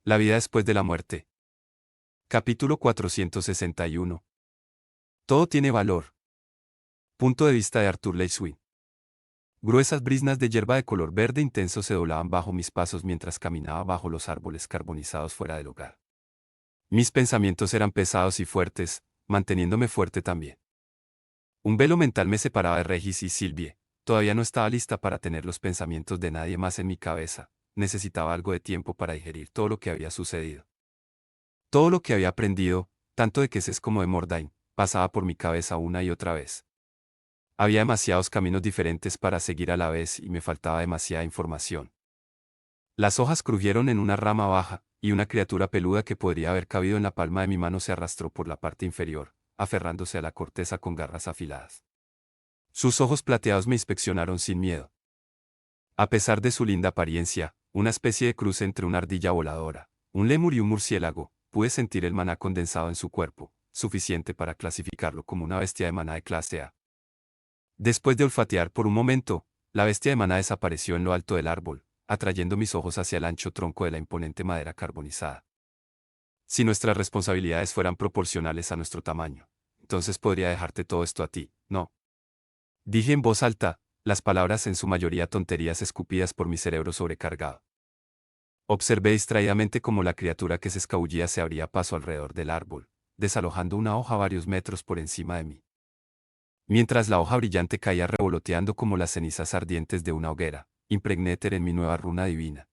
La vida después de la muerte. Capítulo 461. Todo tiene valor. Punto de vista de Arthur Leiswin. Gruesas briznas de hierba de color verde intenso se doblaban bajo mis pasos mientras caminaba bajo los árboles carbonizados fuera del hogar. Mis pensamientos eran pesados y fuertes, manteniéndome fuerte también. Un velo mental me separaba de Regis y Sylvie. Todavía no estaba lista para tener los pensamientos de nadie más en mi cabeza. Necesitaba algo de tiempo para digerir todo lo que había sucedido. Todo lo que había aprendido, tanto de Queses como de Mordain, pasaba por mi cabeza una y otra vez. Había demasiados caminos diferentes para seguir a la vez y me faltaba demasiada información. Las hojas crujieron en una rama baja, y una criatura peluda que podría haber cabido en la palma de mi mano se arrastró por la parte inferior, aferrándose a la corteza con garras afiladas. Sus ojos plateados me inspeccionaron sin miedo. A pesar de su linda apariencia, una especie de cruce entre una ardilla voladora, un lémur y un murciélago, pude sentir el maná condensado en su cuerpo, suficiente para clasificarlo como una bestia de maná de clase A. Después de olfatear por un momento, la bestia de maná desapareció en lo alto del árbol, atrayendo mis ojos hacia el ancho tronco de la imponente madera carbonizada. Si nuestras responsabilidades fueran proporcionales a nuestro tamaño, entonces podría dejarte todo esto a ti, ¿no? Dije en voz alta, las palabras en su mayoría tonterías escupidas por mi cerebro sobrecargado. Observé distraídamente cómo la criatura que se escabullía se abría paso alrededor del árbol, desalojando una hoja varios metros por encima de mí. Mientras la hoja brillante caía revoloteando como las cenizas ardientes de una hoguera, impregné éter en mi nueva runa divina.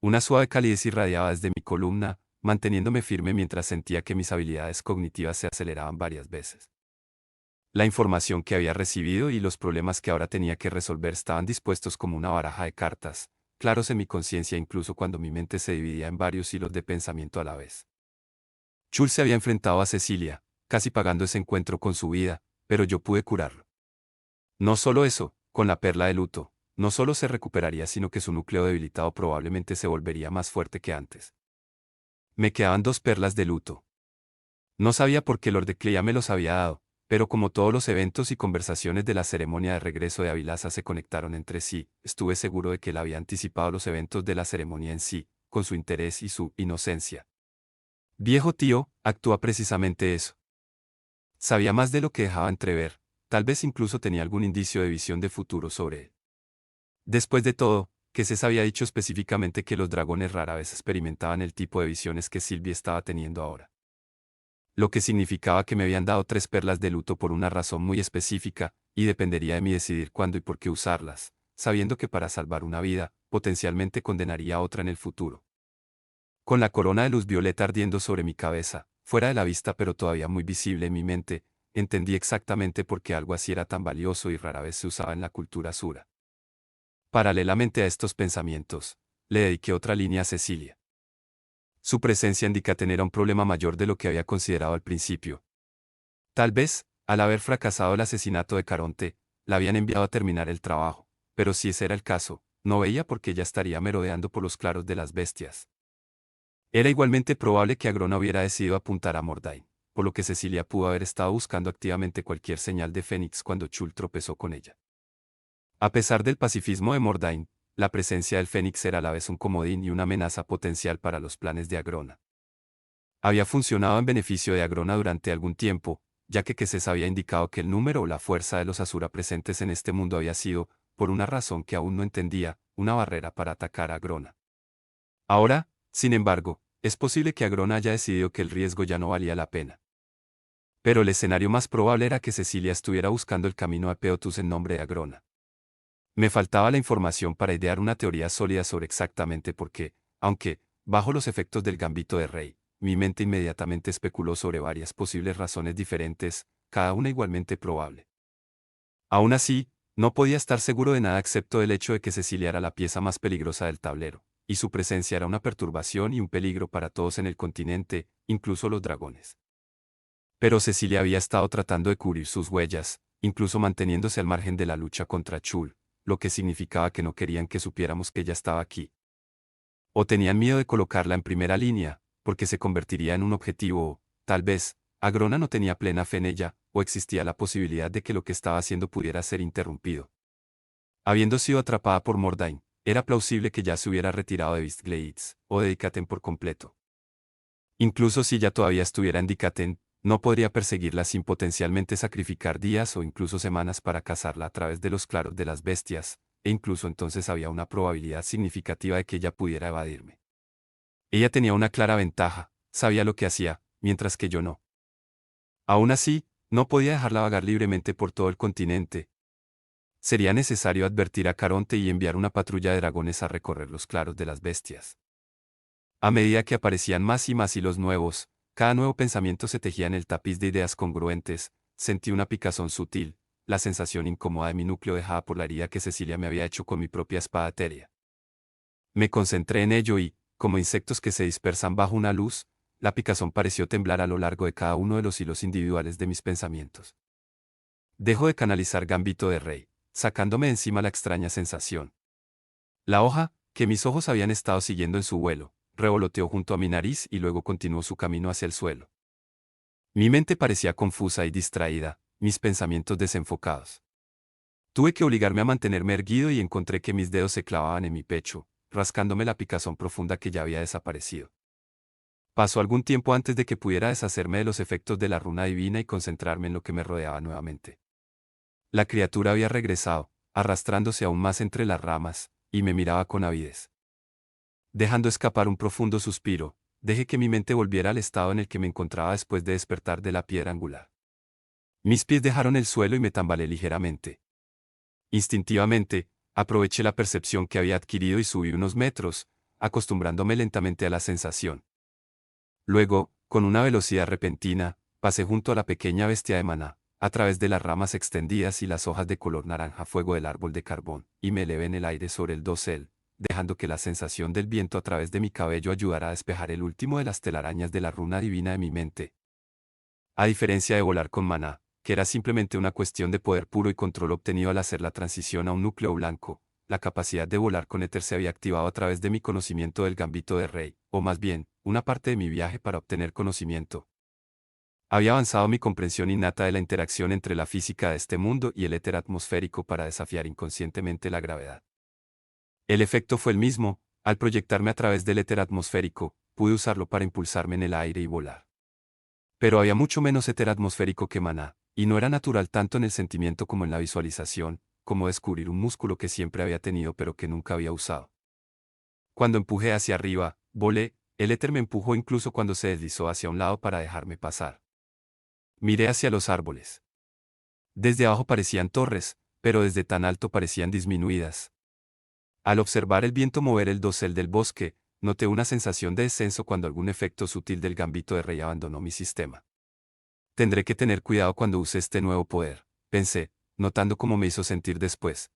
Una suave calidez irradiaba desde mi columna, manteniéndome firme mientras sentía que mis habilidades cognitivas se aceleraban varias veces. La información que había recibido y los problemas que ahora tenía que resolver estaban dispuestos como una baraja de cartas, claros en mi conciencia incluso cuando mi mente se dividía en varios hilos de pensamiento a la vez. Chul se había enfrentado a Cecilia, casi pagando ese encuentro con su vida, pero yo pude curarlo. No solo eso, con la perla de luto, no solo se recuperaría sino que su núcleo debilitado probablemente se volvería más fuerte que antes. Me quedaban 2 perlas de luto. No sabía por qué Lord de Clea me los había dado, pero como todos los eventos y conversaciones de la ceremonia de regreso de Avilasa se conectaron entre sí, estuve seguro de que él había anticipado los eventos de la ceremonia en sí, con su interés y su inocencia. Viejo tío, actúa precisamente eso. Sabía más de lo que dejaba entrever, tal vez incluso tenía algún indicio de visión de futuro sobre él. Después de todo, Queses había dicho específicamente que los dragones rara vez experimentaban el tipo de visiones que Sylvie estaba teniendo ahora. Lo que significaba que me habían dado 3 perlas de luto por una razón muy específica, y dependería de mí decidir cuándo y por qué usarlas, sabiendo que para salvar una vida, potencialmente condenaría a otra en el futuro. Con la corona de luz violeta ardiendo sobre mi cabeza, fuera de la vista pero todavía muy visible en mi mente, entendí exactamente por qué algo así era tan valioso y rara vez se usaba en la cultura Asura. Paralelamente a estos pensamientos, le dediqué otra línea a Cecilia. Su presencia en Dicaten era un problema mayor de lo que había considerado al principio. Tal vez, al haber fracasado el asesinato de Caronte, la habían enviado a terminar el trabajo, pero si ese era el caso, no veía por qué ella estaría merodeando por los claros de las bestias. Era igualmente probable que Agrona hubiera decidido apuntar a Mordain, por lo que Cecilia pudo haber estado buscando activamente cualquier señal de Fénix cuando Chul tropezó con ella. A pesar del pacifismo de Mordain, la presencia del Fénix era a la vez un comodín y una amenaza potencial para los planes de Agrona. Había funcionado en beneficio de Agrona durante algún tiempo, ya que Queses había indicado que el número o la fuerza de los Asura presentes en este mundo había sido, por una razón que aún no entendía, una barrera para atacar a Agrona. Ahora, sin embargo, es posible que Agrona haya decidido que el riesgo ya no valía la pena. Pero el escenario más probable era que Cecilia estuviera buscando el camino a Peotus en nombre de Agrona. Me faltaba la información para idear una teoría sólida sobre exactamente por qué, aunque, bajo los efectos del gambito de rey, mi mente inmediatamente especuló sobre varias posibles razones diferentes, cada una igualmente probable. Aún así, no podía estar seguro de nada excepto del hecho de que Cecilia era la pieza más peligrosa del tablero, y su presencia era una perturbación y un peligro para todos en el continente, incluso los dragones. Pero Cecilia había estado tratando de cubrir sus huellas, incluso manteniéndose al margen de la lucha contra Chul, lo que significaba que no querían que supiéramos que ella estaba aquí. O tenían miedo de colocarla en primera línea, porque se convertiría en un objetivo o, tal vez, Agrona no tenía plena fe en ella, o existía la posibilidad de que lo que estaba haciendo pudiera ser interrumpido. Habiendo sido atrapada por Mordain, era plausible que ya se hubiera retirado de Beastglades, o de Dikaten por completo. Incluso si ya todavía estuviera en Dikaten, no podría perseguirla sin potencialmente sacrificar días o incluso semanas para cazarla a través de los claros de las bestias, e incluso entonces había una probabilidad significativa de que ella pudiera evadirme. Ella tenía una clara ventaja, sabía lo que hacía, mientras que yo no. Aún así, no podía dejarla vagar libremente por todo el continente. Sería necesario advertir a Caronte y enviar una patrulla de dragones a recorrer los claros de las bestias. A medida que aparecían más y más hilos nuevos, cada nuevo pensamiento se tejía en el tapiz de ideas congruentes, sentí una picazón sutil, la sensación incómoda de mi núcleo dejada por la herida que Cecilia me había hecho con mi propia espada etérea. Me concentré en ello y, como insectos que se dispersan bajo una luz, la picazón pareció temblar a lo largo de cada uno de los hilos individuales de mis pensamientos. Dejo de canalizar Gambito de Rey, sacándome de encima la extraña sensación. La hoja, que mis ojos habían estado siguiendo en su vuelo, revoloteó junto a mi nariz y luego continuó su camino hacia el suelo. Mi mente parecía confusa y distraída, mis pensamientos desenfocados. Tuve que obligarme a mantenerme erguido y encontré que mis dedos se clavaban en mi pecho, rascándome la picazón profunda que ya había desaparecido. Pasó algún tiempo antes de que pudiera deshacerme de los efectos de la runa divina y concentrarme en lo que me rodeaba nuevamente. La criatura había regresado, arrastrándose aún más entre las ramas, y me miraba con avidez. Dejando escapar un profundo suspiro, dejé que mi mente volviera al estado en el que me encontraba después de despertar de la piedra angular. Mis pies dejaron el suelo y me tambaleé ligeramente. Instintivamente, aproveché la percepción que había adquirido y subí unos metros, acostumbrándome lentamente a la sensación. Luego, con una velocidad repentina, pasé junto a la pequeña bestia de maná, a través de las ramas extendidas y las hojas de color naranja fuego del árbol de carbón, y me elevé en el aire sobre el dosel, dejando que la sensación del viento a través de mi cabello ayudara a despejar el último de las telarañas de la runa divina de mi mente. A diferencia de volar con maná, que era simplemente una cuestión de poder puro y control obtenido al hacer la transición a un núcleo blanco, la capacidad de volar con éter se había activado a través de mi conocimiento del Gambito de Rey, o más bien, una parte de mi viaje para obtener conocimiento. Había avanzado mi comprensión innata de la interacción entre la física de este mundo y el éter atmosférico para desafiar inconscientemente la gravedad. El efecto fue el mismo, al proyectarme a través del éter atmosférico, pude usarlo para impulsarme en el aire y volar. Pero había mucho menos éter atmosférico que maná, y no era natural tanto en el sentimiento como en la visualización, como descubrir un músculo que siempre había tenido pero que nunca había usado. Cuando empujé hacia arriba, volé, el éter me empujó incluso cuando se deslizó hacia un lado para dejarme pasar. Miré hacia los árboles. Desde abajo parecían torres, pero desde tan alto parecían disminuidas. Al observar el viento mover el dosel del bosque, noté una sensación de descenso cuando algún efecto sutil del Gambito de Rey abandonó mi sistema. Tendré que tener cuidado cuando use este nuevo poder, pensé, notando cómo me hizo sentir después.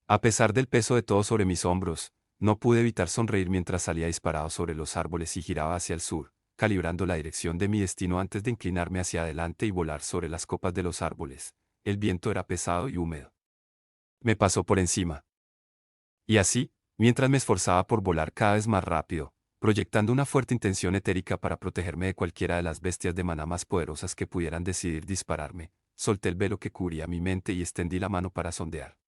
A pesar del peso de todo sobre mis hombros, no pude evitar sonreír mientras salía disparado sobre los árboles y giraba hacia el sur, calibrando la dirección de mi destino antes de inclinarme hacia adelante y volar sobre las copas de los árboles. El viento era pesado y húmedo. Me pasó por encima. Y así, mientras me esforzaba por volar cada vez más rápido, proyectando una fuerte intención etérica para protegerme de cualquiera de las bestias de maná más poderosas que pudieran decidir dispararme, solté el velo que cubría mi mente y extendí la mano para sondear.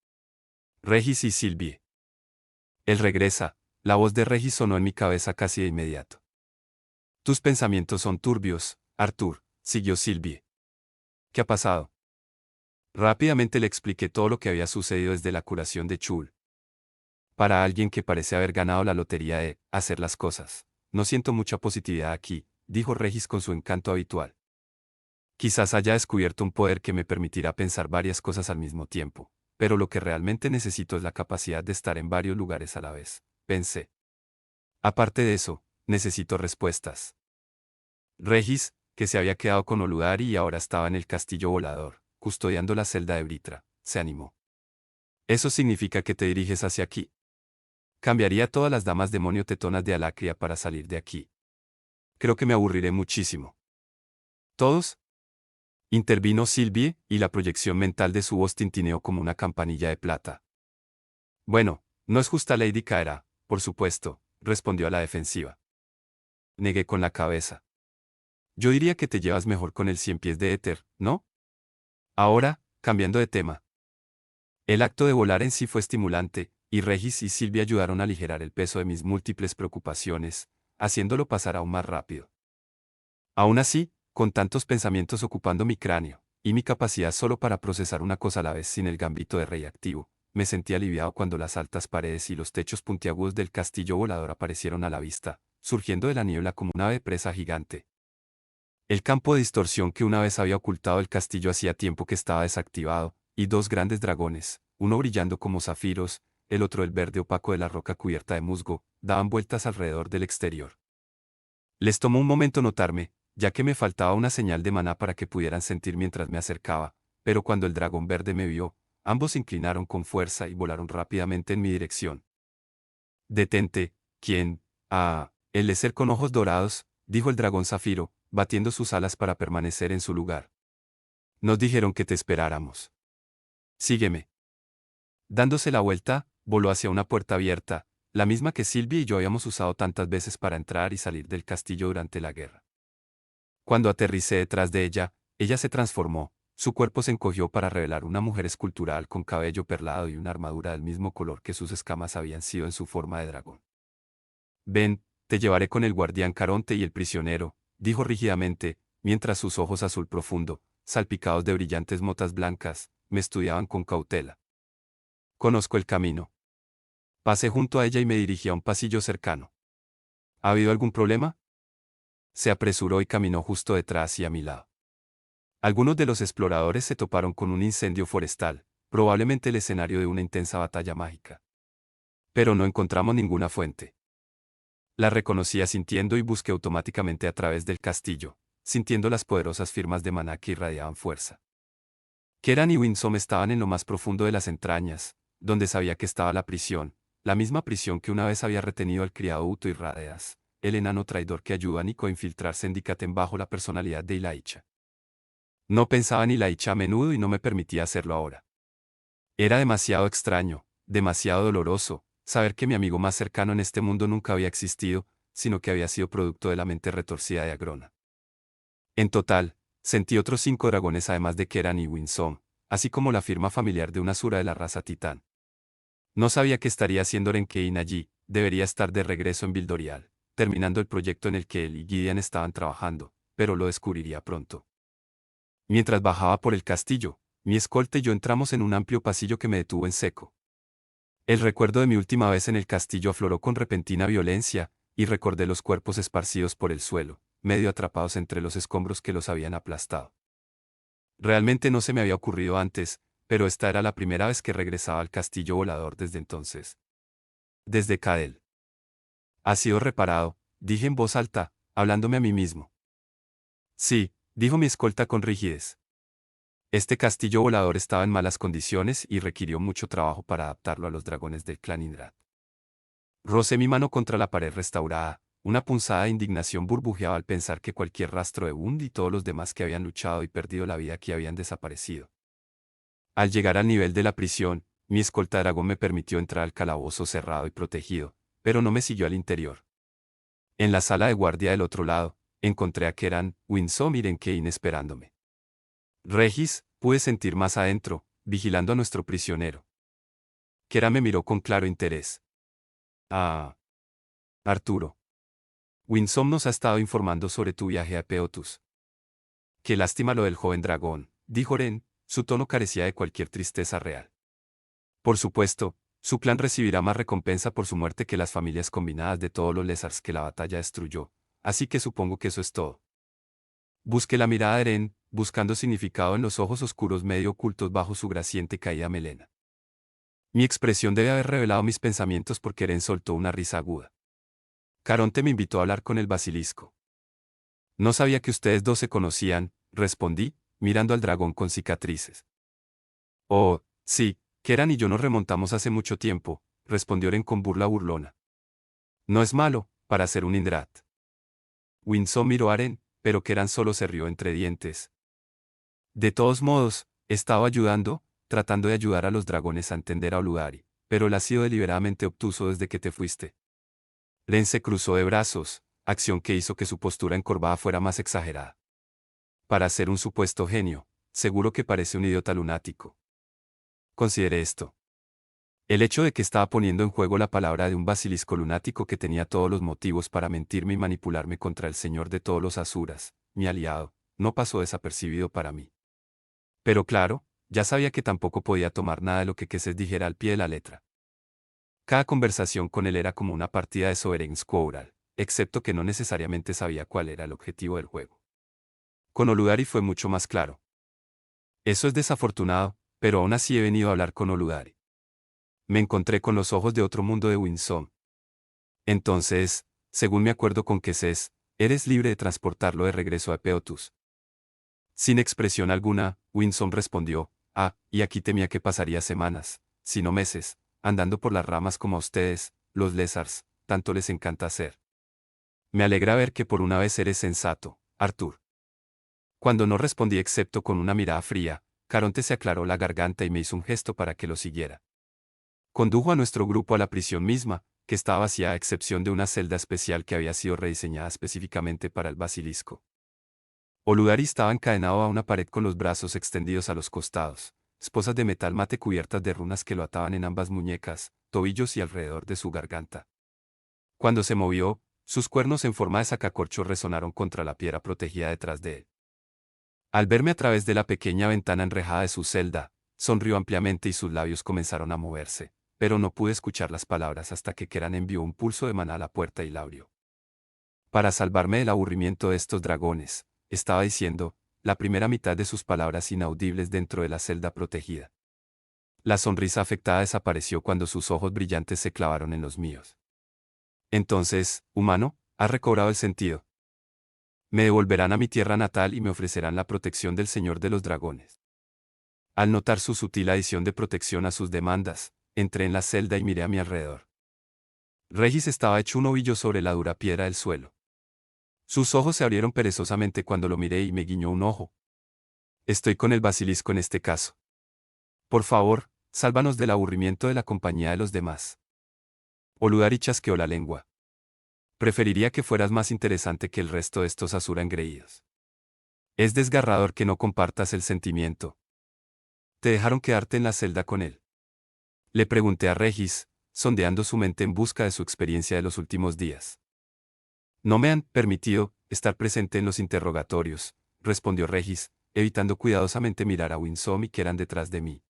Regis y Sylvie. Él regresa, la voz de Regis sonó en mi cabeza casi de inmediato. Tus pensamientos son turbios, Arthur, siguió Sylvie. ¿Qué ha pasado? Rápidamente le expliqué todo lo que había sucedido desde la curación de Chul. Para alguien que parece haber ganado la lotería de hacer las cosas, no siento mucha positividad aquí, dijo Regis con su encanto habitual. Quizás haya descubierto un poder que me permitirá pensar varias cosas al mismo tiempo, pero lo que realmente necesito es la capacidad de estar en varios lugares a la vez, pensé. Aparte de eso, necesito respuestas. Regis, que se había quedado con Oludari y ahora estaba en el castillo volador, custodiando la celda de Britra, se animó. ¿Eso significa que te diriges hacia aquí? Cambiaría todas las damas demonio tetonas de Alacria para salir de aquí. Creo que me aburriré muchísimo. ¿Todos? Intervino Sylvie, y la proyección mental de su voz tintineó como una campanilla de plata. Bueno, no es justa Lady Caera, por supuesto, respondió a la defensiva. Negué con la cabeza. Yo diría que te llevas mejor con el 100 pies de éter, ¿no? Ahora, cambiando de tema. El acto de volar en sí fue estimulante, y Regis y Silvia ayudaron a aligerar el peso de mis múltiples preocupaciones, haciéndolo pasar aún más rápido. Aún así, con tantos pensamientos ocupando mi cráneo, y mi capacidad solo para procesar una cosa a la vez sin el gambito de rey activo, me sentí aliviado cuando las altas paredes y los techos puntiagudos del castillo volador aparecieron a la vista, surgiendo de la niebla como una ave presa gigante. El campo de distorsión que una vez había ocultado el castillo hacía tiempo que estaba desactivado, y dos grandes dragones, uno brillando como zafiros, el otro el verde opaco de la roca cubierta de musgo, daban vueltas alrededor del exterior. Les tomó un momento notarme, ya que me faltaba una señal de maná para que pudieran sentir mientras me acercaba, pero cuando el dragón verde me vio, ambos se inclinaron con fuerza y volaron rápidamente en mi dirección. «Detente, ¿quién? Ah, el ser con ojos dorados», dijo el dragón zafiro, batiendo sus alas para permanecer en su lugar. «Nos dijeron que te esperáramos. Sígueme». Dándose la vuelta, voló hacia una puerta abierta, la misma que Silvia y yo habíamos usado tantas veces para entrar y salir del castillo durante la guerra. Cuando aterricé detrás de ella, ella se transformó, su cuerpo se encogió para revelar una mujer escultural con cabello perlado y una armadura del mismo color que sus escamas habían sido en su forma de dragón. «Ven, te llevaré con el guardián Caronte y el prisionero», dijo rígidamente, mientras sus ojos azul profundo, salpicados de brillantes motas blancas, me estudiaban con cautela. «Conozco el camino». Pasé junto a ella y me dirigí a un pasillo cercano. «¿Ha habido algún problema?». Se apresuró y caminó justo detrás y a mi lado. Algunos de los exploradores se toparon con un incendio forestal, probablemente el escenario de una intensa batalla mágica. Pero no encontramos ninguna fuente. La reconocí asintiendo y busqué automáticamente a través del castillo, sintiendo las poderosas firmas de maná que irradiaban fuerza. Keran y Winsome estaban en lo más profundo de las entrañas, donde sabía que estaba la prisión, la misma prisión que una vez había retenido al criado Uto y Radeas, el enano traidor que ayudó a Nico a infiltrarse en Dikaten bajo la personalidad de Ilaicha. No pensaba en Ilaicha a menudo y no me permitía hacerlo ahora. Era demasiado extraño, demasiado doloroso, saber que mi amigo más cercano en este mundo nunca había existido, sino que había sido producto de la mente retorcida de Agrona. En total, sentí otros 5 dragones además de Keran y Winsome, así como la firma familiar de una Asura de la raza titán. No sabía qué estaría haciendo Renkein allí, debería estar de regreso en Vildorial, terminando el proyecto en el que él y Gideon estaban trabajando, pero lo descubriría pronto. Mientras bajaba por el castillo, mi escolta y yo entramos en un amplio pasillo que me detuvo en seco. El recuerdo de mi última vez en el castillo afloró con repentina violencia, y recordé los cuerpos esparcidos por el suelo, medio atrapados entre los escombros que los habían aplastado. Realmente no se me había ocurrido antes, pero esta era la primera vez que regresaba al castillo volador desde entonces. Desde Cadel. «¿Ha sido reparado?», dije en voz alta, hablándome a mí mismo. «Sí», dijo mi escolta con rigidez. Este castillo volador estaba en malas condiciones y requirió mucho trabajo para adaptarlo a los dragones del clan Indra. Rocé mi mano contra la pared restaurada, una punzada de indignación burbujeaba al pensar que cualquier rastro de Bund y todos los demás que habían luchado y perdido la vida aquí habían desaparecido. Al llegar al nivel de la prisión, mi escolta dragón me permitió entrar al calabozo cerrado y protegido, pero no me siguió al interior. En la sala de guardia del otro lado, encontré a Keran, Winsome y Renkein esperándome. Regis, pude sentir más adentro, vigilando a nuestro prisionero. Keran me miró con claro interés. «Ah. Arturo. Winsome nos ha estado informando sobre tu viaje a Peotus». «Qué lástima lo del joven dragón», dijo Ren, su tono carecía de cualquier tristeza real. «Por supuesto, su clan recibirá más recompensa por su muerte que las familias combinadas de todos los Lézars que la batalla destruyó, así que supongo que eso es todo». Busqué la mirada de Ren, buscando significado en los ojos oscuros medio ocultos bajo su graciente caída melena. Mi expresión debe haber revelado mis pensamientos porque Ren soltó una risa aguda. «Caronte me invitó a hablar con el basilisco». «No sabía que ustedes dos se conocían», respondí, mirando al dragón con cicatrices. «Oh, sí, Keran y yo nos remontamos hace mucho tiempo», respondió Ren con burla burlona. «No es malo, para ser un Indrat». Winsome miró a Ren, pero Keran solo se rió entre dientes. «De todos modos, estaba ayudando, tratando de ayudar a los dragones a entender a Oludari, pero él ha sido deliberadamente obtuso desde que te fuiste». Ren se cruzó de brazos, acción que hizo que su postura encorvada fuera más exagerada. «Para ser un supuesto genio, seguro que parece un idiota lunático». «Considere esto». El hecho de que estaba poniendo en juego la palabra de un basilisco lunático que tenía todos los motivos para mentirme y manipularme contra el señor de todos los asuras, mi aliado, no pasó desapercibido para mí. Pero claro, ya sabía que tampoco podía tomar nada de lo que Queses dijera al pie de la letra. Cada conversación con él era como una partida de Sovereign Squirrel, excepto que no necesariamente sabía cuál era el objetivo del juego. Con Oludari fue mucho más claro. Eso es desafortunado, pero aún así he venido a hablar con Oludari. Me encontré con los ojos de otro mundo de Winsome. Entonces, según mi acuerdo con Queses, eres libre de transportarlo de regreso a Epeotus. Sin expresión alguna, Winsome respondió, y aquí temía que pasaría semanas, si no meses, andando por las ramas como a ustedes, los Lézars, tanto les encanta hacer. Me alegra ver que por una vez eres sensato, Arthur. Cuando no respondí excepto con una mirada fría, Caronte se aclaró la garganta y me hizo un gesto para que lo siguiera. Condujo a nuestro grupo a la prisión misma, que estaba vacía a excepción de una celda especial que había sido rediseñada específicamente para el basilisco. Oludari estaba encadenado a una pared con los brazos extendidos a los costados, esposas de metal mate cubiertas de runas que lo ataban en ambas muñecas, tobillos y alrededor de su garganta. Cuando se movió, sus cuernos en forma de sacacorchos resonaron contra la piedra protegida detrás de él. Al verme a través de la pequeña ventana enrejada de su celda, sonrió ampliamente y sus labios comenzaron a moverse, pero no pude escuchar las palabras hasta que Keran envió un pulso de maná a la puerta y la abrió. Para salvarme del aburrimiento de estos dragones, estaba diciendo, la primera mitad de sus palabras inaudibles dentro de la celda protegida. La sonrisa afectada desapareció cuando sus ojos brillantes se clavaron en los míos. Entonces, humano, has recobrado el sentido. Me devolverán a mi tierra natal y me ofrecerán la protección del Señor de los Dragones. Al notar su sutil adición de protección a sus demandas, entré en la celda y miré a mi alrededor. Regis estaba hecho un ovillo sobre la dura piedra del suelo. Sus ojos se abrieron perezosamente cuando lo miré y me guiñó un ojo. Estoy con el basilisco en este caso. Por favor, sálvanos del aburrimiento de la compañía de los demás. Oludari chasqueó la lengua. Preferiría que fueras más interesante que el resto de estos Asura engreídos. Es desgarrador que no compartas el sentimiento. ¿Te dejaron quedarte en la celda con él? Le pregunté a Regis, sondeando su mente en busca de su experiencia de los últimos días. No me han permitido estar presente en los interrogatorios, respondió Regis, evitando cuidadosamente mirar a Winsome y que eran detrás de mí.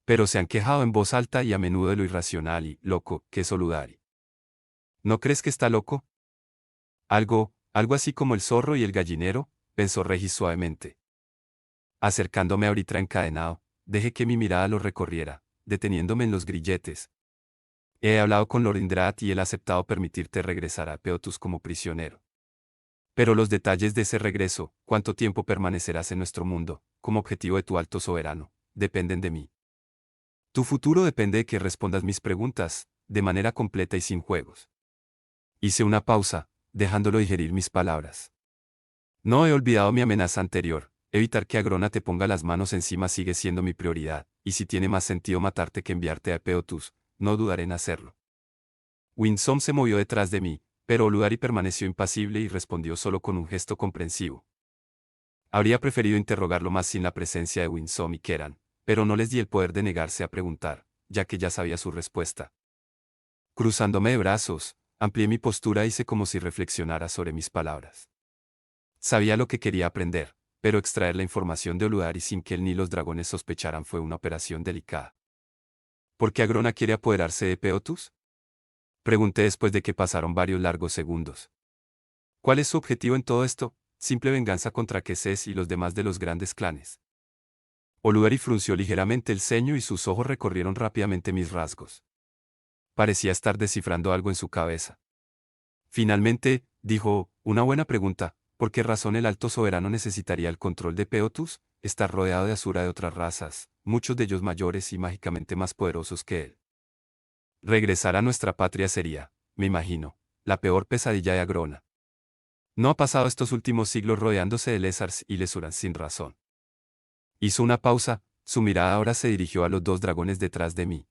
Pero se han quejado en voz alta y a menudo de lo irracional y loco que es Oludari. ¿No crees que está loco? Algo así como el zorro y el gallinero, pensó Regis suavemente. Acercándome a Britra encadenado, dejé que mi mirada lo recorriera, deteniéndome en los grilletes. He hablado con Lord Indrat y él ha aceptado permitirte regresar a Peotus como prisionero. Pero los detalles de ese regreso, cuánto tiempo permanecerás en nuestro mundo, como objetivo de tu alto soberano, dependen de mí. Tu futuro depende de que respondas mis preguntas, de manera completa y sin juegos. Hice una pausa, dejándolo digerir mis palabras. No he olvidado mi amenaza anterior, evitar que Agrona te ponga las manos encima sigue siendo mi prioridad, y si tiene más sentido matarte que enviarte a Peotus, no dudaré en hacerlo. Winsome se movió detrás de mí, pero Oludari permaneció impasible y respondió solo con un gesto comprensivo. Habría preferido interrogarlo más sin la presencia de Winsome y Keran, pero no les di el poder de negarse a preguntar, ya que ya sabía su respuesta. Cruzándome de brazos, amplié mi postura e hice como si reflexionara sobre mis palabras. Sabía lo que quería aprender, pero extraer la información de Oludari sin que él ni los dragones sospecharan fue una operación delicada. ¿Por qué Agrona quiere apoderarse de Peotus? Pregunté después de que pasaron varios largos segundos. ¿Cuál es su objetivo en todo esto? Simple venganza contra Queses y los demás de los grandes clanes. Oludari frunció ligeramente el ceño y sus ojos recorrieron rápidamente mis rasgos. Parecía estar descifrando algo en su cabeza. Finalmente, dijo, una buena pregunta, ¿por qué razón el alto soberano necesitaría el control de Peotus? Estar rodeado de Asura de otras razas, muchos de ellos mayores y mágicamente más poderosos que él. Regresar a nuestra patria sería, me imagino, la peor pesadilla de Agrona. No ha pasado estos últimos siglos rodeándose de Lézars y Lesuran sin razón. Hizo una pausa, su mirada ahora se dirigió a los dos dragones detrás de mí.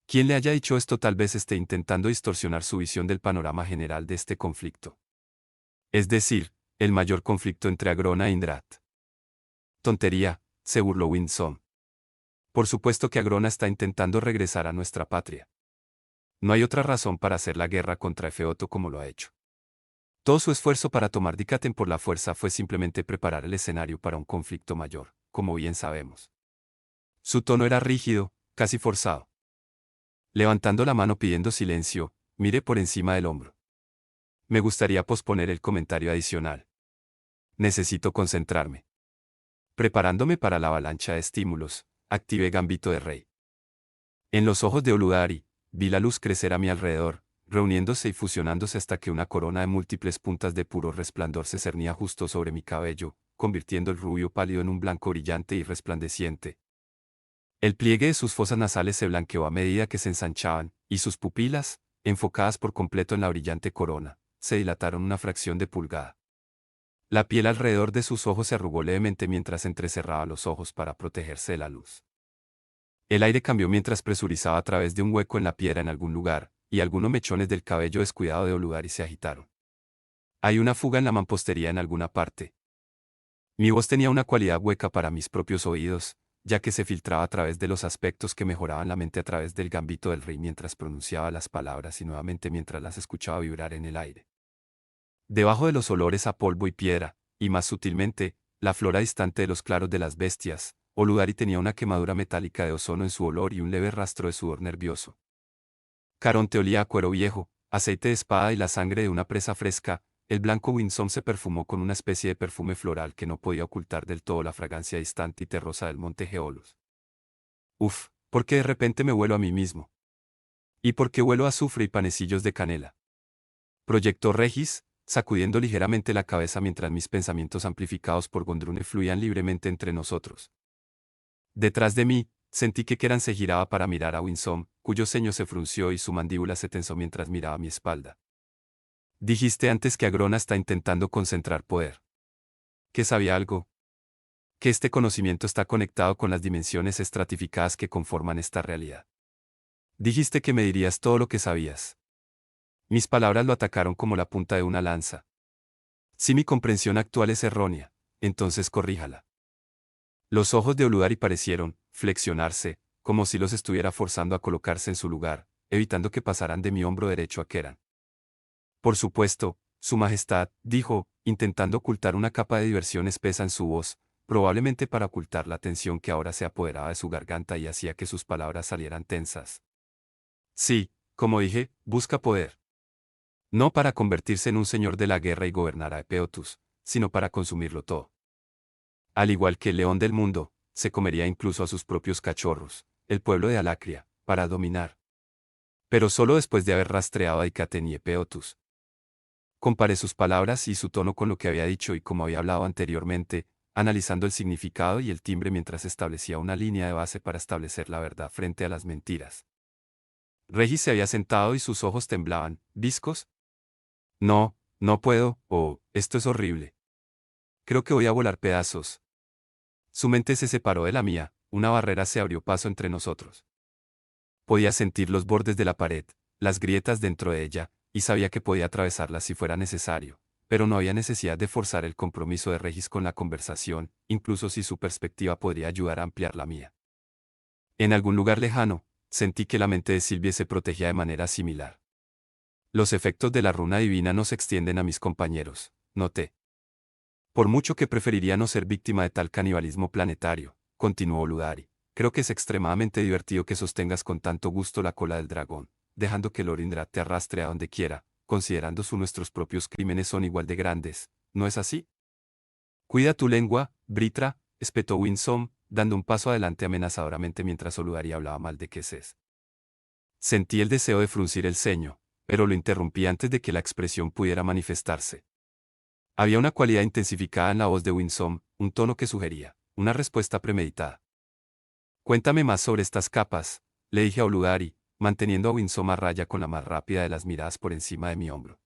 Quien le haya dicho esto tal vez esté intentando distorsionar su visión del panorama general de este conflicto. Es decir, el mayor conflicto entre Agrona e Indrat. Tontería, se burló Winsome. Por supuesto que Agrona está intentando regresar a nuestra patria. No hay otra razón para hacer la guerra contra Efeoto como lo ha hecho. Todo su esfuerzo para tomar Dikaten por la fuerza fue simplemente preparar el escenario para un conflicto mayor, como bien sabemos. Su tono era rígido, casi forzado. Levantando la mano pidiendo silencio, miré por encima del hombro. Me gustaría posponer el comentario adicional. Necesito concentrarme. Preparándome para la avalancha de estímulos, activé Gambito de Rey. En los ojos de Oludari, vi la luz crecer a mi alrededor, reuniéndose y fusionándose hasta que una corona de múltiples puntas de puro resplandor se cernía justo sobre mi cabello, convirtiendo el rubio pálido en un blanco brillante y resplandeciente. El pliegue de sus fosas nasales se blanqueó a medida que se ensanchaban, y sus pupilas, enfocadas por completo en la brillante corona, se dilataron una fracción de pulgada. La piel alrededor de sus ojos se arrugó levemente mientras entrecerraba los ojos para protegerse de la luz. El aire cambió mientras presurizaba a través de un hueco en la piedra en algún lugar, y algunos mechones del cabello descuidado de Oludari se agitaron. Hay una fuga en la mampostería en alguna parte. Mi voz tenía una cualidad hueca para mis propios oídos, ya que se filtraba a través de los aspectos que mejoraban la mente a través del gambito del rey mientras pronunciaba las palabras y nuevamente mientras las escuchaba vibrar en el aire. Debajo de los olores a polvo y piedra, y más sutilmente, la flora distante de los claros de las bestias, Oludari tenía una quemadura metálica de ozono en su olor y un leve rastro de sudor nervioso. Caronte olía a cuero viejo, aceite de espada y la sangre de una presa fresca. El blanco Winsome se perfumó con una especie de perfume floral que no podía ocultar del todo la fragancia distante y terrosa del monte Geolos. Uf, ¿por qué de repente me huelo a mí mismo? ¿Y por qué huelo a azufre y panecillos de canela? Proyectó Regis, sacudiendo ligeramente la cabeza mientras mis pensamientos amplificados por Gondrune fluían libremente entre nosotros. Detrás de mí, sentí que Keran se giraba para mirar a Winsome, cuyo ceño se frunció y su mandíbula se tensó mientras miraba mi espalda. Dijiste antes que Agrona está intentando concentrar poder. ¿Que sabía algo? Que este conocimiento está conectado con las dimensiones estratificadas que conforman esta realidad. Dijiste que me dirías todo lo que sabías. Mis palabras lo atacaron como la punta de una lanza. Si mi comprensión actual es errónea, entonces corríjala. Los ojos de Oludari parecieron flexionarse, como si los estuviera forzando a colocarse en su lugar, evitando que pasaran de mi hombro derecho a Keran. Por supuesto, Su Majestad, dijo, intentando ocultar una capa de diversión espesa en su voz, probablemente para ocultar la tensión que ahora se apoderaba de su garganta y hacía que sus palabras salieran tensas. Sí, como dije, busca poder. No para convertirse en un señor de la guerra y gobernar a Epeotus, sino para consumirlo todo. Al igual que el león del mundo, se comería incluso a sus propios cachorros, el pueblo de Alacria, para dominar. Pero solo después de haber rastreado a Dikaten y Epeotus. Comparé sus palabras y su tono con lo que había dicho y como había hablado anteriormente, analizando el significado y el timbre mientras establecía una línea de base para establecer la verdad frente a las mentiras. Regis se había sentado y sus ojos temblaban. ¿Viscos? No, no puedo, esto es horrible. Creo que voy a volar pedazos. Su mente se separó de la mía, una barrera se abrió paso entre nosotros. Podía sentir los bordes de la pared, las grietas dentro de ella, y sabía que podía atravesarlas si fuera necesario, pero no había necesidad de forzar el compromiso de Regis con la conversación, incluso si su perspectiva podría ayudar a ampliar la mía. En algún lugar lejano, sentí que la mente de Sylvie se protegía de manera similar. Los efectos de la runa divina no se extienden a mis compañeros, noté. Por mucho que preferiría no ser víctima de tal canibalismo planetario, continuó Oludari, creo que es extremadamente divertido que sostengas con tanto gusto la cola del dragón, dejando que Lorindra te arrastre a donde quiera, considerando que nuestros propios crímenes son igual de grandes, ¿no es así? Cuida tu lengua, Britra, espetó Winsome, dando un paso adelante amenazadoramente mientras Oludari hablaba mal de Queses. Sentí el deseo de fruncir el ceño, pero lo interrumpí antes de que la expresión pudiera manifestarse. Había una cualidad intensificada en la voz de Winsome, un tono que sugería una respuesta premeditada. Cuéntame más sobre estas capas, le dije a Oludari, manteniendo a Winsome a raya con la más rápida de las miradas por encima de mi hombro.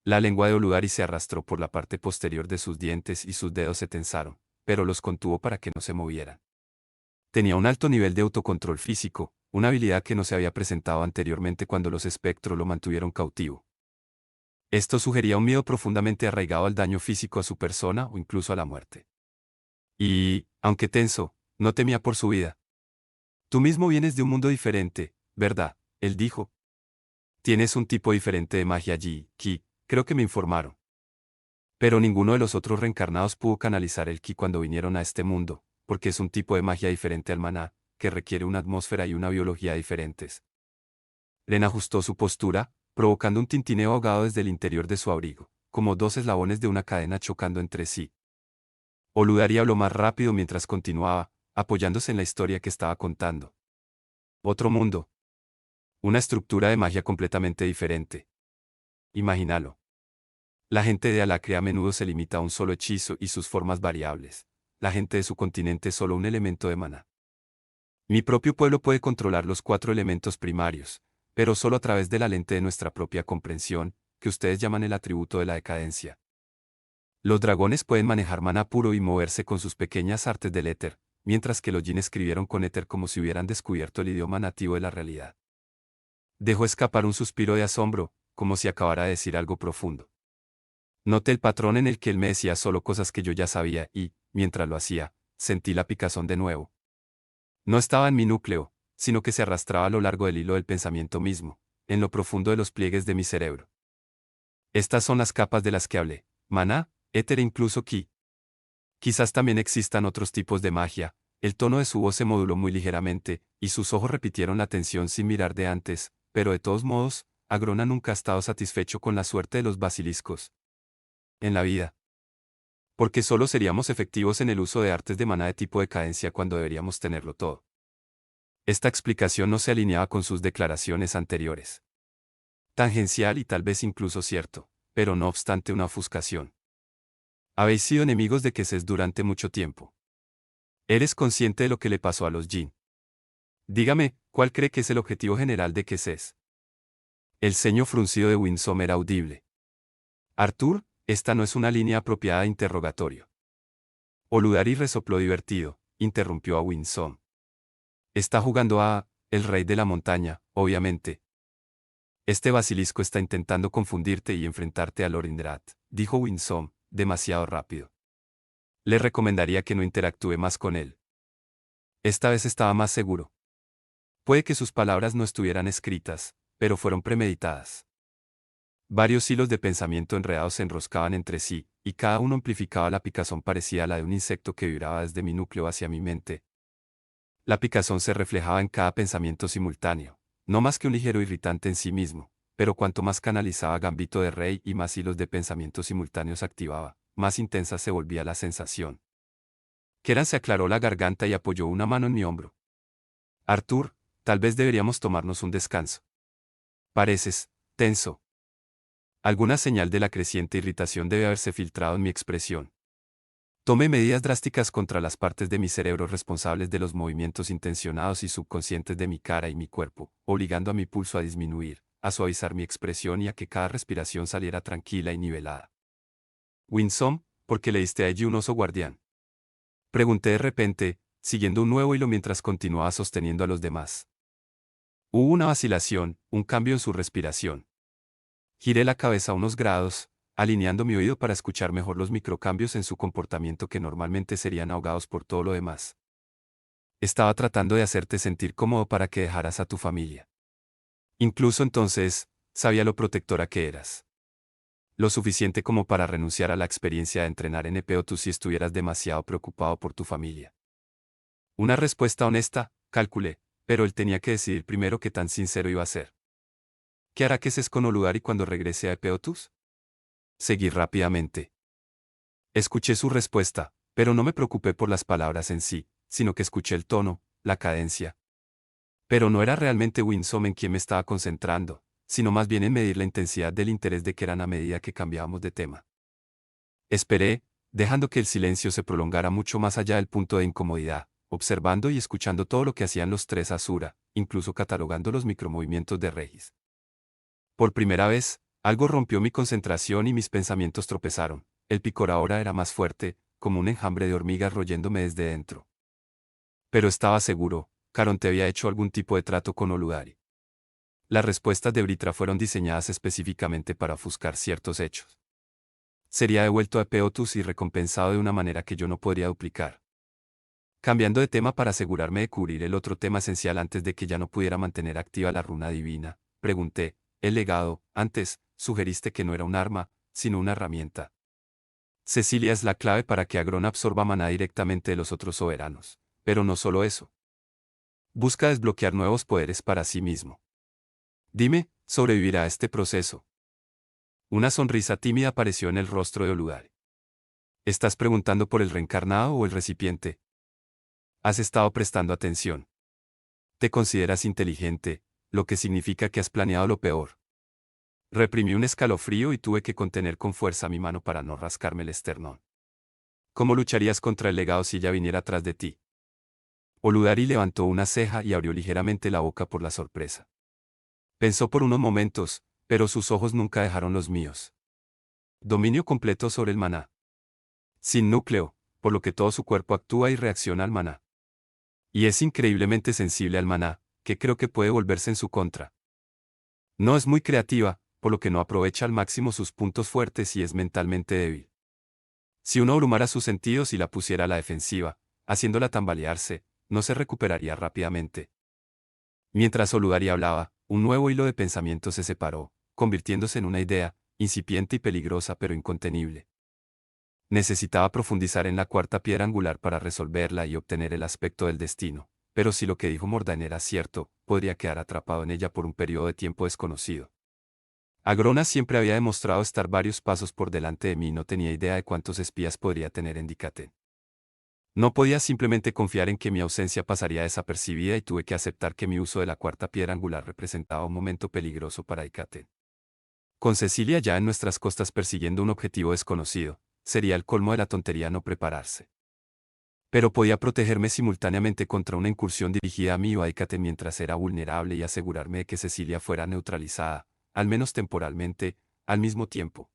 La lengua de Oludari se arrastró por la parte posterior de sus dientes y sus dedos se tensaron, pero los contuvo para que no se movieran. Tenía un alto nivel de autocontrol físico, una habilidad que no se había presentado anteriormente cuando los espectros lo mantuvieron cautivo. Esto sugería un miedo profundamente arraigado al daño físico a su persona o incluso a la muerte. Y, aunque tenso, no temía por su vida. Tú mismo vienes de un mundo diferente, ¿verdad? Él dijo. Tienes un tipo diferente de magia allí, Ki, creo que me informaron. Pero ninguno de los otros reencarnados pudo canalizar el Ki cuando vinieron a este mundo, porque es un tipo de magia diferente al maná, que requiere una atmósfera y una biología diferentes. Ren ajustó su postura, provocando un tintineo ahogado desde el interior de su abrigo, como dos eslabones de una cadena chocando entre sí. Oludari habló más rápido mientras continuaba, apoyándose en la historia que estaba contando. Otro mundo. Una estructura de magia completamente diferente. Imagínalo. La gente de Alacria a menudo se limita a un solo hechizo y sus formas variables. La gente de su continente es solo un elemento de maná. Mi propio pueblo puede controlar los 4 elementos primarios, pero solo a través de la lente de nuestra propia comprensión, que ustedes llaman el atributo de la decadencia. Los dragones pueden manejar maná puro y moverse con sus pequeñas artes del éter, mientras que los Jin escribieron con éter como si hubieran descubierto el idioma nativo de la realidad. Dejó escapar un suspiro de asombro, como si acabara de decir algo profundo. Noté el patrón en el que él me decía solo cosas que yo ya sabía y, mientras lo hacía, sentí la picazón de nuevo. No estaba en mi núcleo, sino que se arrastraba a lo largo del hilo del pensamiento mismo, en lo profundo de los pliegues de mi cerebro. Estas son las capas de las que hablé: maná, éter e incluso ki. Quizás también existan otros tipos de magia. El tono de su voz se moduló muy ligeramente, y sus ojos repitieron la tensión sin mirar de antes, pero de todos modos, Agrona nunca ha estado satisfecho con la suerte de los basiliscos en la vida. Porque solo seríamos efectivos en el uso de artes de maná de tipo decadencia cuando deberíamos tenerlo todo. Esta explicación no se alineaba con sus declaraciones anteriores. Tangencial y tal vez incluso cierto, pero no obstante una ofuscación. Habéis sido enemigos de Queses durante mucho tiempo. ¿Eres consciente de lo que le pasó a los Jin? Dígame, ¿cuál cree que es el objetivo general de Queses? El ceño fruncido de Winsome era audible. Arthur, esta no es una línea apropiada de interrogatorio. Oludari resopló divertido, interrumpió a Winsome. Está jugando a el rey de la montaña, obviamente. Este basilisco está intentando confundirte y enfrentarte a Lorindrat, dijo Winsome, demasiado rápido. Le recomendaría que no interactúe más con él. Esta vez estaba más seguro. Puede que sus palabras no estuvieran escritas, pero fueron premeditadas. Varios hilos de pensamiento enredados se enroscaban entre sí, y cada uno amplificaba la picazón parecida a la de un insecto que vibraba desde mi núcleo hacia mi mente. La picazón se reflejaba en cada pensamiento simultáneo, no más que un ligero irritante en sí mismo, pero cuanto más canalizaba Gambito de Rey y más hilos de pensamientos simultáneos activaba, más intensa se volvía la sensación. Keran se aclaró la garganta y apoyó una mano en mi hombro. Arthur, tal vez deberíamos tomarnos un descanso. Pareces tenso. Alguna señal de la creciente irritación debe haberse filtrado en mi expresión. Tomé medidas drásticas contra las partes de mi cerebro responsables de los movimientos intencionados y subconscientes de mi cara y mi cuerpo, obligando a mi pulso a disminuir, a suavizar mi expresión y a que cada respiración saliera tranquila y nivelada. Winsome, ¿por qué le diste allí un oso guardián? Pregunté de repente, siguiendo un nuevo hilo mientras continuaba sosteniendo a los demás. Hubo una vacilación, un cambio en su respiración. Giré la cabeza unos grados, alineando mi oído para escuchar mejor los microcambios en su comportamiento que normalmente serían ahogados por todo lo demás. Estaba tratando de hacerte sentir cómodo para que dejaras a tu familia. Incluso entonces, sabía lo protectora que eras. Lo suficiente como para renunciar a la experiencia de entrenar NPO tú si estuvieras demasiado preocupado por tu familia. Una respuesta honesta, calculé, pero él tenía que decidir primero qué tan sincero iba a ser. ¿Qué hará que se con Oludari cuando regrese a Epeotus? Seguí rápidamente. Escuché su respuesta, pero no me preocupé por las palabras en sí, sino que escuché el tono, la cadencia. Pero no era realmente Winsome en quien me estaba concentrando, sino más bien en medir la intensidad del interés de Keran a medida que cambiábamos de tema. Esperé, dejando que el silencio se prolongara mucho más allá del punto de incomodidad, observando y escuchando todo lo que hacían los tres Asura, incluso catalogando los micromovimientos de Regis. Por primera vez, algo rompió mi concentración y mis pensamientos tropezaron. El picor ahora era más fuerte, como un enjambre de hormigas royéndome desde dentro. Pero estaba seguro, Caronte había hecho algún tipo de trato con Oludari. Las respuestas de Britra fueron diseñadas específicamente para ofuscar ciertos hechos. Sería devuelto a Epeotus y recompensado de una manera que yo no podría duplicar. Cambiando de tema para asegurarme de cubrir el otro tema esencial antes de que ya no pudiera mantener activa la runa divina, pregunté, el legado, antes, sugeriste que no era un arma, sino una herramienta. Cecilia es la clave para que Agrón absorba maná directamente de los otros soberanos, pero no solo eso. Busca desbloquear nuevos poderes para sí mismo. Dime, ¿sobrevivirá a este proceso? Una sonrisa tímida apareció en el rostro de Oludare. ¿Estás preguntando por el reencarnado o el recipiente? Has estado prestando atención. Te consideras inteligente, lo que significa que has planeado lo peor. Reprimí un escalofrío y tuve que contener con fuerza mi mano para no rascarme el esternón. ¿Cómo lucharías contra el legado si ella viniera atrás de ti? Oludari levantó una ceja y abrió ligeramente la boca por la sorpresa. Pensó por unos momentos, pero sus ojos nunca dejaron los míos. Dominio completo sobre el maná. Sin núcleo, por lo que todo su cuerpo actúa y reacciona al maná. Y es increíblemente sensible al maná, que creo que puede volverse en su contra. No es muy creativa, por lo que no aprovecha al máximo sus puntos fuertes y es mentalmente débil. Si uno abrumara sus sentidos y la pusiera a la defensiva, haciéndola tambalearse, no se recuperaría rápidamente. Mientras Oludari hablaba, un nuevo hilo de pensamiento se separó, convirtiéndose en una idea, incipiente y peligrosa pero incontenible. Necesitaba profundizar en la cuarta piedra angular para resolverla y obtener el aspecto del destino, pero si lo que dijo Mordain era cierto, podría quedar atrapado en ella por un periodo de tiempo desconocido. Agrona siempre había demostrado estar varios pasos por delante de mí y no tenía idea de cuántos espías podría tener en Dikaten. No podía simplemente confiar en que mi ausencia pasaría desapercibida y tuve que aceptar que mi uso de la cuarta piedra angular representaba un momento peligroso para Dikaten. Con Cecilia ya en nuestras costas persiguiendo un objetivo desconocido, sería el colmo de la tontería no prepararse. Pero podía protegerme simultáneamente contra una incursión dirigida a mí o a Dikaten mientras era vulnerable y asegurarme de que Cecilia fuera neutralizada, al menos temporalmente, al mismo tiempo.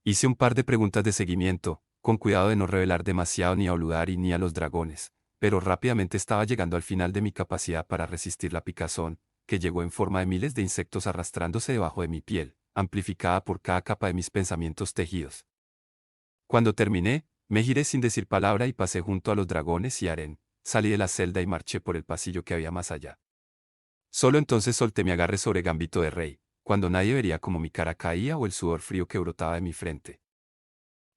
Hice un par de preguntas de seguimiento, con cuidado de no revelar demasiado ni a Oludari ni a los dragones, pero rápidamente estaba llegando al final de mi capacidad para resistir la picazón, que llegó en forma de miles de insectos arrastrándose debajo de mi piel, amplificada por cada capa de mis pensamientos tejidos. Cuando terminé, me giré sin decir palabra y pasé junto a los dragones y Aren, salí de la celda y marché por el pasillo que había más allá. Solo entonces solté mi agarre sobre Gambito de Rey, cuando nadie vería cómo mi cara caía o el sudor frío que brotaba de mi frente.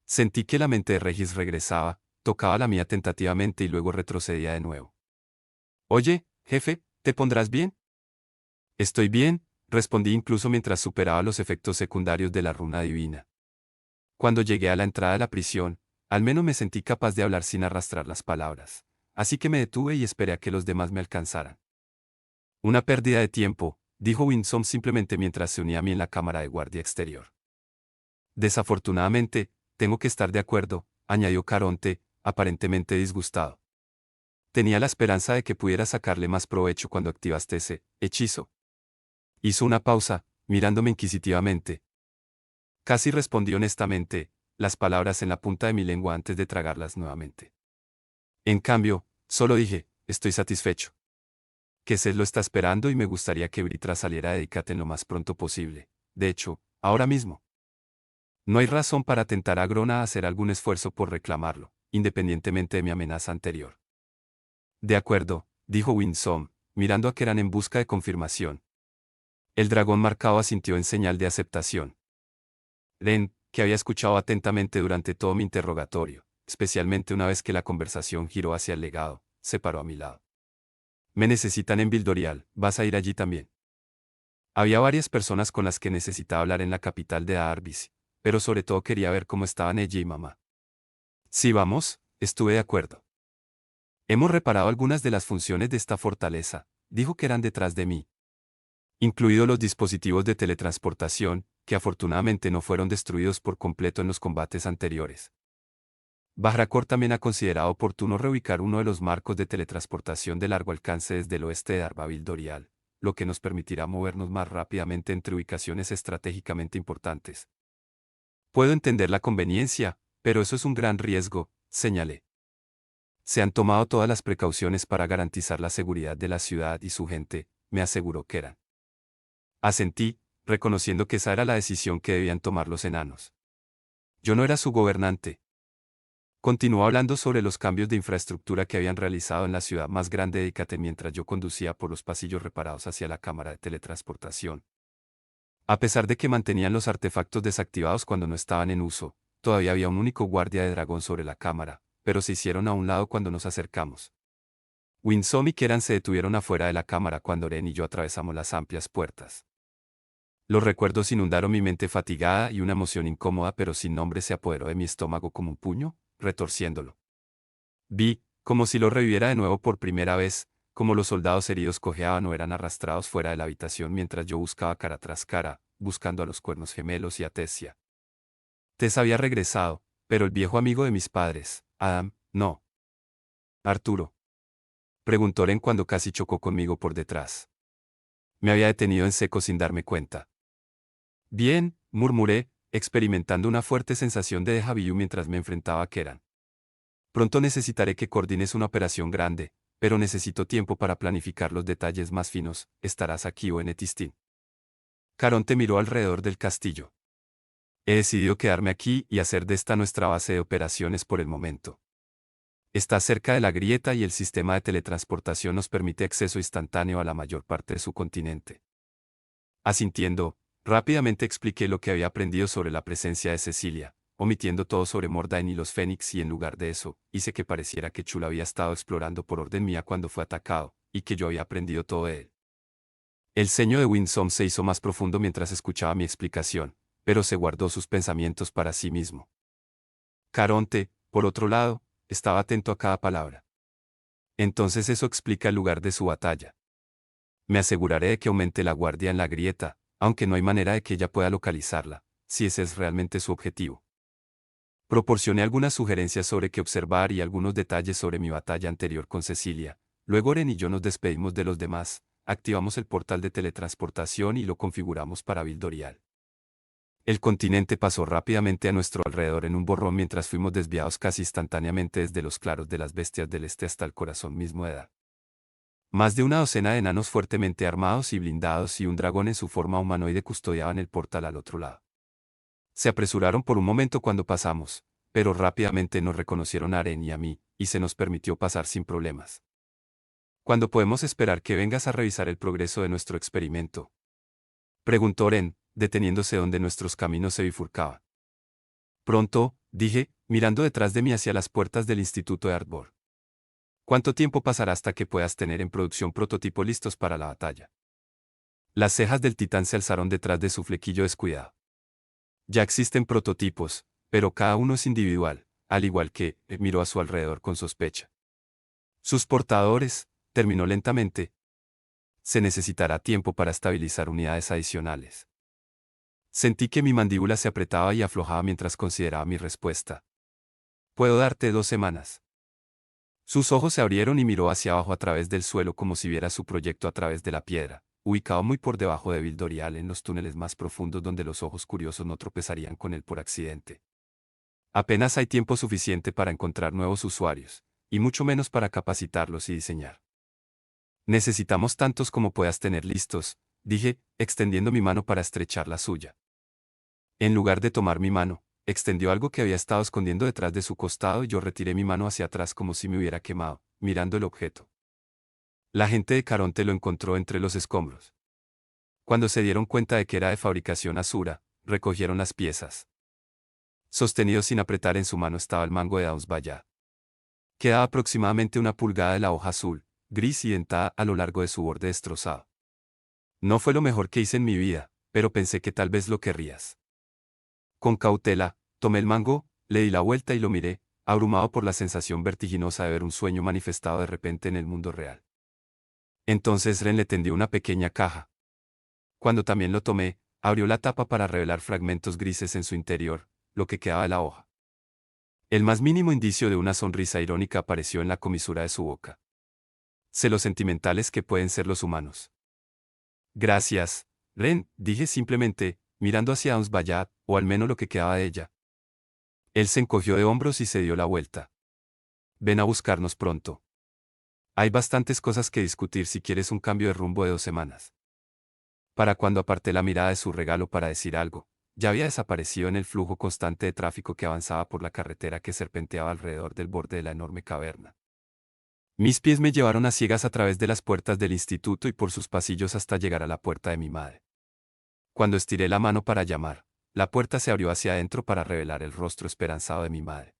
Sentí que la mente de Regis regresaba, tocaba la mía tentativamente y luego retrocedía de nuevo. Oye, jefe, ¿te pondrás bien? Estoy bien, respondí incluso mientras superaba los efectos secundarios de la runa divina. Cuando llegué a la entrada de la prisión, al menos me sentí capaz de hablar sin arrastrar las palabras, así que me detuve y esperé a que los demás me alcanzaran. Una pérdida de tiempo, dijo Winsome simplemente mientras se unía a mí en la cámara de guardia exterior. Desafortunadamente, tengo que estar de acuerdo, añadió Caronte, aparentemente disgustado. Tenía la esperanza de que pudiera sacarle más provecho cuando activaste ese hechizo. Hizo una pausa, mirándome inquisitivamente. Casi respondí honestamente, las palabras en la punta de mi lengua antes de tragarlas nuevamente. En cambio, solo dije, estoy satisfecho. Que Seth lo está esperando y me gustaría que Britra saliera de Dikaten lo más pronto posible. De hecho, ahora mismo. No hay razón para tentar a Grona a hacer algún esfuerzo por reclamarlo, independientemente de mi amenaza anterior. De acuerdo, dijo Winsome, mirando a Keran en busca de confirmación. El dragón marcado asintió en señal de aceptación. Ren, que había escuchado atentamente durante todo mi interrogatorio, especialmente una vez que la conversación giró hacia el legado, se paró a mi lado. Me necesitan en Vildorial, ¿vas a ir allí también? Había varias personas con las que necesitaba hablar en la capital de Arbis, pero sobre todo quería ver cómo estaban ella y mamá. Sí, vamos, estuve de acuerdo. Hemos reparado algunas de las funciones de esta fortaleza, dijo que eran detrás de mí. Incluidos los dispositivos de teletransportación, que afortunadamente no fueron destruidos por completo en los combates anteriores. Bajrakor también ha considerado oportuno reubicar uno de los marcos de teletransportación de largo alcance desde el oeste de Arbabil Dorial, lo que nos permitirá movernos más rápidamente entre ubicaciones estratégicamente importantes. Puedo entender la conveniencia, pero eso es un gran riesgo, señalé. Se han tomado todas las precauciones para garantizar la seguridad de la ciudad y su gente, me aseguró Keran. Asentí, reconociendo que esa era la decisión que debían tomar los enanos. Yo no era su gobernante. Continuó hablando sobre los cambios de infraestructura que habían realizado en la ciudad más grande de Icate mientras yo conducía por los pasillos reparados hacia la cámara de teletransportación. A pesar de que mantenían los artefactos desactivados cuando no estaban en uso, todavía había un único guardia de dragón sobre la cámara, pero se hicieron a un lado cuando nos acercamos. Winsome y Keran se detuvieron afuera de la cámara cuando Oren y yo atravesamos las amplias puertas. Los recuerdos inundaron mi mente fatigada y una emoción incómoda pero sin nombre se apoderó de mi estómago como un puño, retorciéndolo. Vi, como si lo reviviera de nuevo por primera vez, como los soldados heridos cojeaban o eran arrastrados fuera de la habitación mientras yo buscaba cara tras cara, buscando a los cuernos gemelos y a Tessia. Tess había regresado, pero el viejo amigo de mis padres, Adam, no. Arturo. Preguntó Oren cuando casi chocó conmigo por detrás. Me había detenido en seco sin darme cuenta. Bien, murmuré, experimentando una fuerte sensación de déjà vu mientras me enfrentaba a Keran. Pronto necesitaré que coordines una operación grande, pero necesito tiempo para planificar los detalles más finos. ¿Estarás aquí o en Etistín? Caronte miró alrededor del castillo. He decidido quedarme aquí y hacer de esta nuestra base de operaciones por el momento. Está cerca de la grieta y el sistema de teletransportación nos permite acceso instantáneo a la mayor parte de su continente. Asintiendo, rápidamente expliqué lo que había aprendido sobre la presencia de Cecilia, omitiendo todo sobre Mordain y los Fénix y en lugar de eso, hice que pareciera que Chula había estado explorando por orden mía cuando fue atacado, y que yo había aprendido todo de él. El ceño de Winsome se hizo más profundo mientras escuchaba mi explicación, pero se guardó sus pensamientos para sí mismo. Caronte, por otro lado, estaba atento a cada palabra. Entonces eso explica el lugar de su batalla. Me aseguraré de que aumente la guardia en la grieta, aunque no hay manera de que ella pueda localizarla, si ese es realmente su objetivo. Proporcioné algunas sugerencias sobre qué observar y algunos detalles sobre mi batalla anterior con Cecilia. Luego Oren y yo nos despedimos de los demás, activamos el portal de teletransportación y lo configuramos para Vildorial. El continente pasó rápidamente a nuestro alrededor en un borrón mientras fuimos desviados casi instantáneamente desde los claros de las bestias del este hasta el corazón mismo de Edad. Más de una docena de enanos fuertemente armados y blindados y un dragón en su forma humanoide custodiaban el portal al otro lado. Se apresuraron por un momento cuando pasamos, pero rápidamente nos reconocieron a Aren y a mí, y se nos permitió pasar sin problemas. ¿Cuándo podemos esperar que vengas a revisar el progreso de nuestro experimento?, preguntó Oren, deteniéndose donde nuestros caminos se bifurcaban. Pronto, dije, mirando detrás de mí hacia las puertas del Instituto de Arbor. ¿Cuánto tiempo pasará hasta que puedas tener en producción prototipos listos para la batalla? Las cejas del titán se alzaron detrás de su flequillo descuidado. Ya existen prototipos, pero cada uno es individual, al igual que, miró a su alrededor con sospecha. Sus portadores, terminó lentamente. Se necesitará tiempo para estabilizar unidades adicionales. Sentí que mi mandíbula se apretaba y aflojaba mientras consideraba mi respuesta. Puedo darte 2 semanas. Sus ojos se abrieron y miró hacia abajo a través del suelo como si viera su proyecto a través de la piedra, ubicado muy por debajo de Vildorial en los túneles más profundos donde los ojos curiosos no tropezarían con él por accidente. Apenas hay tiempo suficiente para encontrar nuevos usuarios, y mucho menos para capacitarlos y diseñar. Necesitamos tantos como puedas tener listos, dije, extendiendo mi mano para estrechar la suya. En lugar de tomar mi mano, extendió algo que había estado escondiendo detrás de su costado y yo retiré mi mano hacia atrás como si me hubiera quemado, mirando el objeto. La gente de Caronte lo encontró entre los escombros. Cuando se dieron cuenta de que era de fabricación Asura, recogieron las piezas. Sostenido sin apretar en su mano estaba el mango de Daus Bayad. Quedaba aproximadamente 1 pulgada de la hoja azul, gris y dentada a lo largo de su borde destrozado. No fue lo mejor que hice en mi vida, pero pensé que tal vez lo querrías. Con cautela, tomé el mango, le di la vuelta y lo miré, abrumado por la sensación vertiginosa de ver un sueño manifestado de repente en el mundo real. Entonces Ren le tendió una pequeña caja. Cuando también lo tomé, abrió la tapa para revelar fragmentos grises en su interior, lo que quedaba de la hoja. El más mínimo indicio de una sonrisa irónica apareció en la comisura de su boca. Sé lo sentimentales que pueden ser los humanos. Gracias, Ren, dije simplemente, mirando hacia Daus Bayad, o al menos lo que quedaba de ella. Él se encogió de hombros y se dio la vuelta. Ven a buscarnos pronto. Hay bastantes cosas que discutir si quieres un cambio de rumbo de 2 semanas. Para cuando aparté la mirada de su regalo para decir algo, ya había desaparecido en el flujo constante de tráfico que avanzaba por la carretera que serpenteaba alrededor del borde de la enorme caverna. Mis pies me llevaron a ciegas a través de las puertas del instituto y por sus pasillos hasta llegar a la puerta de mi madre. Cuando estiré la mano para llamar, la puerta se abrió hacia adentro para revelar el rostro esperanzado de mi madre.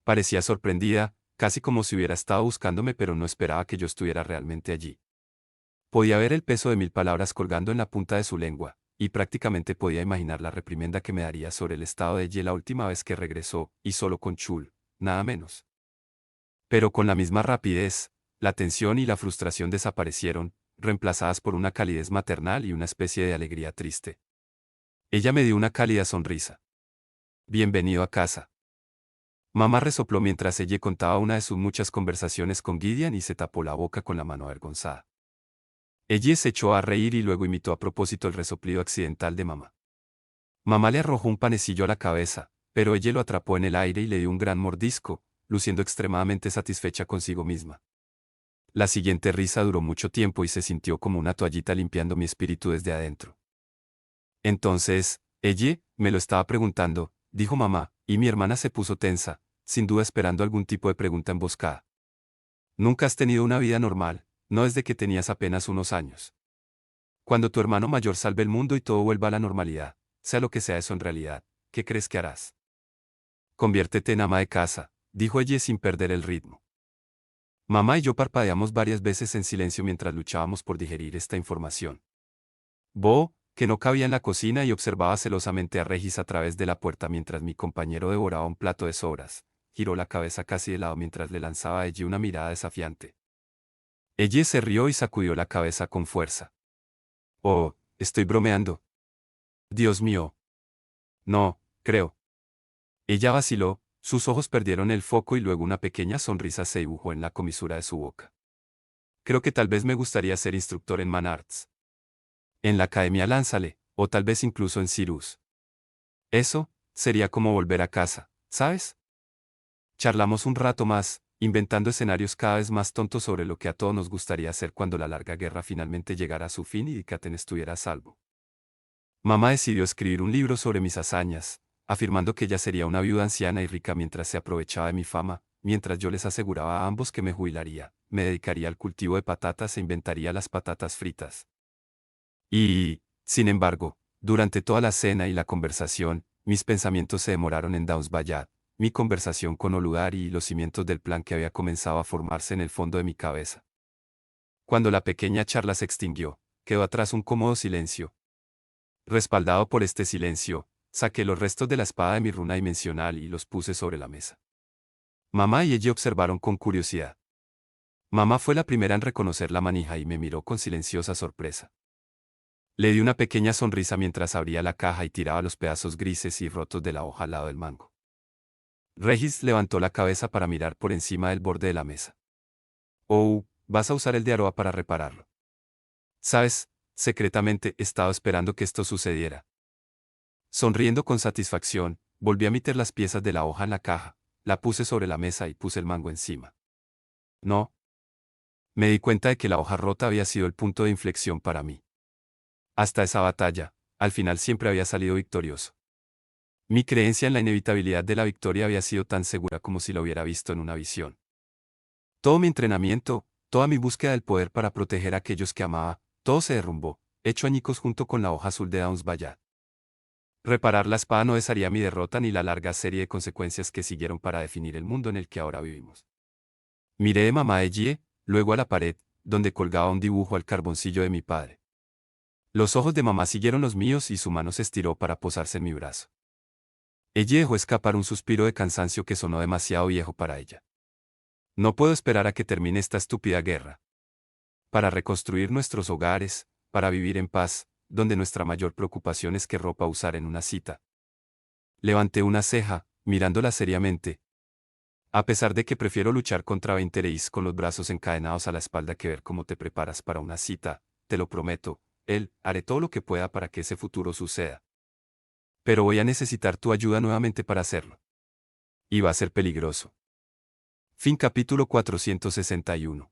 Parecía sorprendida, casi como si hubiera estado buscándome, pero no esperaba que yo estuviera realmente allí. Podía ver el peso de 1000 palabras colgando en la punta de su lengua, y prácticamente podía imaginar la reprimenda que me daría sobre el estado de ella la última vez que regresó, y solo con Chul, nada menos. Pero con la misma rapidez, la tensión y la frustración desaparecieron, reemplazadas por una calidez maternal y una especie de alegría triste. Ella me dio una cálida sonrisa. Bienvenido a casa. Mamá resopló mientras ella contaba una de sus muchas conversaciones con Gideon y se tapó la boca con la mano avergonzada. Ella se echó a reír y luego imitó a propósito el resoplido accidental de mamá. Mamá le arrojó un panecillo a la cabeza, pero ella lo atrapó en el aire y le dio un gran mordisco, luciendo extremadamente satisfecha consigo misma. La siguiente risa duró mucho tiempo y se sintió como una toallita limpiando mi espíritu desde adentro. Entonces, ella, me lo estaba preguntando, dijo mamá, y mi hermana se puso tensa, sin duda esperando algún tipo de pregunta emboscada. Nunca has tenido una vida normal, no desde que tenías apenas unos años. Cuando tu hermano mayor salve el mundo y todo vuelva a la normalidad, sea lo que sea eso en realidad, ¿qué crees que harás? Conviértete en ama de casa, dijo ella sin perder el ritmo. Mamá y yo parpadeamos varias veces en silencio mientras luchábamos por digerir esta información. Bo, que no cabía en la cocina y observaba celosamente a Regis a través de la puerta mientras mi compañero devoraba un plato de sobras, giró la cabeza casi de lado mientras le lanzaba a ella una mirada desafiante. Ella se rió y sacudió la cabeza con fuerza. Oh, estoy bromeando. Dios mío. No, creo. Ella vaciló, sus ojos perdieron el foco y luego una pequeña sonrisa se dibujó en la comisura de su boca. Creo que tal vez me gustaría ser instructor en Man Arts. En la Academia Lánzale, o tal vez incluso en Cirrus. Eso, sería como volver a casa, ¿sabes? Charlamos un rato más, inventando escenarios cada vez más tontos sobre lo que a todos nos gustaría hacer cuando la larga guerra finalmente llegara a su fin y Dikaten estuviera a salvo. Mamá decidió escribir un libro sobre mis hazañas, afirmando que ella sería una viuda anciana y rica mientras se aprovechaba de mi fama, mientras yo les aseguraba a ambos que me jubilaría, me dedicaría al cultivo de patatas e inventaría las patatas fritas. Y, sin embargo, durante toda la cena y la conversación, mis pensamientos se demoraron en Downs Bayat, mi conversación con Oludari y los cimientos del plan que había comenzado a formarse en el fondo de mi cabeza. Cuando la pequeña charla se extinguió, quedó atrás un cómodo silencio. Respaldado por este silencio, saqué los restos de la espada de mi runa dimensional y los puse sobre la mesa. Mamá y ella observaron con curiosidad. Mamá fue la primera en reconocer la manija y me miró con silenciosa sorpresa. Le di una pequeña sonrisa mientras abría la caja y tiraba los pedazos grises y rotos de la hoja al lado del mango. Regis levantó la cabeza para mirar por encima del borde de la mesa. Oh, vas a usar el de Aroa para repararlo. Sabes, secretamente he estado esperando que esto sucediera. Sonriendo con satisfacción, volví a meter las piezas de la hoja en la caja, la puse sobre la mesa y puse el mango encima. No. Me di cuenta de que la hoja rota había sido el punto de inflexión para mí. Hasta esa batalla, al final siempre había salido victorioso. Mi creencia en la inevitabilidad de la victoria había sido tan segura como si la hubiera visto en una visión. Todo mi entrenamiento, toda mi búsqueda del poder para proteger a aquellos que amaba, todo se derrumbó, hecho añicos junto con la hoja azul de Downs Bayat. Reparar la espada no desharía mi derrota ni la larga serie de consecuencias que siguieron para definir el mundo en el que ahora vivimos. Miré de mamá Ejie, luego a la pared, donde colgaba un dibujo al carboncillo de mi padre. Los ojos de mamá siguieron los míos y su mano se estiró para posarse en mi brazo. Ella dejó escapar un suspiro de cansancio que sonó demasiado viejo para ella. No puedo esperar a que termine esta estúpida guerra. Para reconstruir nuestros hogares, para vivir en paz, donde nuestra mayor preocupación es qué ropa usar en una cita. Levanté una ceja, mirándola seriamente. A pesar de que prefiero luchar contra 20 reis con los brazos encadenados a la espalda que ver cómo te preparas para una cita, te lo prometo, haré todo lo que pueda para que ese futuro suceda. Pero voy a necesitar tu ayuda nuevamente para hacerlo. Y va a ser peligroso. Fin capítulo 461.